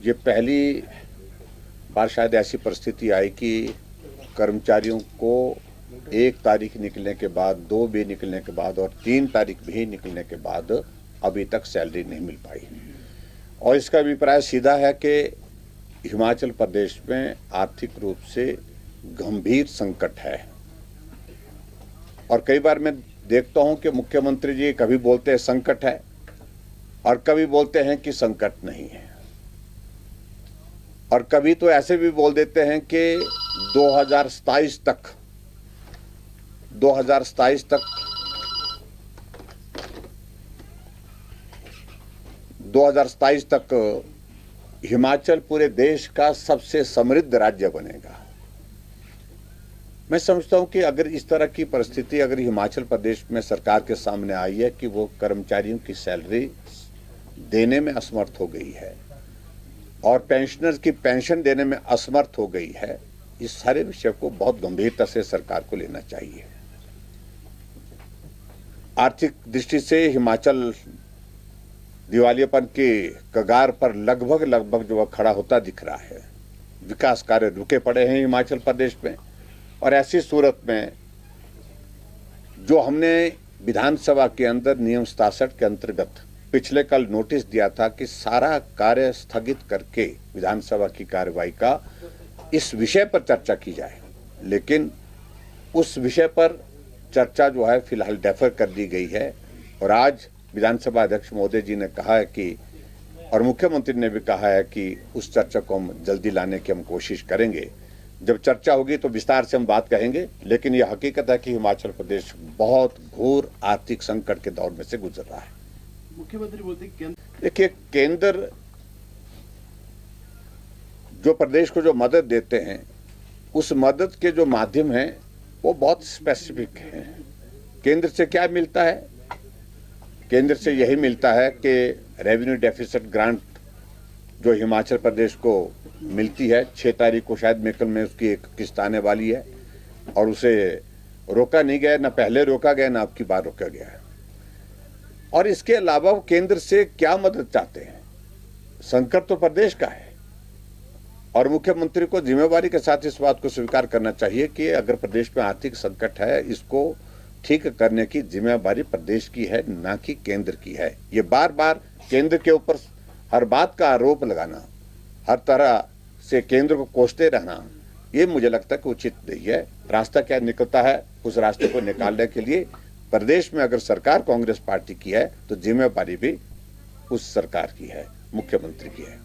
ये पहली बार शायद ऐसी परिस्थिति आई कि कर्मचारियों को 1 तारीख निकलने के बाद, 2 भी निकलने के बाद और 3 तारीख भी निकलने के बाद अभी तक सैलरी नहीं मिल पाई। और इसका अभिप्राय सीधा है कि हिमाचल प्रदेश में आर्थिक रूप से गंभीर संकट है। और कई बार मैं देखता हूं कि मुख्यमंत्री जी कभी बोलते हैं संकट है और कभी बोलते हैं कि संकट नहीं है, और कभी तो ऐसे भी बोल देते हैं कि 2027 तक हिमाचल पूरे देश का सबसे समृद्ध राज्य बनेगा। मैं समझता हूं कि अगर इस तरह की परिस्थिति अगर हिमाचल प्रदेश में सरकार के सामने आई है कि वो कर्मचारियों की सैलरी देने में असमर्थ हो गई है और पेंशनर्स की पेंशन देने में असमर्थ हो गई है, इस सारे विषय को बहुत गंभीरता से सरकार को लेना चाहिए। आर्थिक दृष्टि से हिमाचल दिवालियापन के कगार पर लगभग जो खड़ा होता दिख रहा है। विकास कार्य रुके पड़े हैं हिमाचल प्रदेश में, और ऐसी सूरत में जो हमने विधानसभा के अंदर नियम 67 के अंतर्गत पिछले कल नोटिस दिया था कि सारा कार्य स्थगित करके विधानसभा की कार्यवाही का इस विषय पर चर्चा की जाए, लेकिन उस विषय पर चर्चा जो है फिलहाल डेफर कर दी गई है। और आज विधानसभा अध्यक्ष महोदय जी ने कहा है कि, और मुख्यमंत्री ने भी कहा है कि उस चर्चा को हम जल्दी लाने की हम कोशिश करेंगे। जब चर्चा होगी तो विस्तार से हम बात कहेंगे, लेकिन यह हकीकत है कि हिमाचल प्रदेश बहुत घोर आर्थिक संकट के दौर में से गुजर रहा है। मुख्यमंत्री बोलते हैं देखिए, केंद्र जो प्रदेश को जो मदद देते हैं, उस मदद के जो माध्यम हैं वो बहुत स्पेसिफिक हैं। केंद्र से क्या मिलता है? केंद्र से यही मिलता है कि रेवेन्यू डेफिसिट ग्रांट जो हिमाचल प्रदेश को मिलती है, 6 तारीख को शायद मेकल में उसकी एक किस्त आने वाली है, और उसे रोका नहीं गया, ना पहले रोका गया ना अब की बार रोका गया है। और इसके अलावा वो केंद्र से क्या मदद चाहते हैं? संकट तो प्रदेश का है, और मुख्यमंत्री को जिम्मेवारी के साथ इस बात को स्वीकार करना चाहिए कि अगर प्रदेश में आर्थिक संकट है, इसको ठीक करने की जिम्मेवारी प्रदेश की है, ना कि केंद्र की है। ये बार बार केंद्र के ऊपर हर बात का आरोप लगाना, हर तरह से केंद्र को कोसते रहना, ये मुझे लगता है कि उचित नहीं है। रास्ता क्या निकलता है, उस रास्ते को निकालने के लिए प्रदेश में अगर सरकार कांग्रेस पार्टी की है तो जिम्मेवारी भी उस सरकार की है, मुख्यमंत्री की है।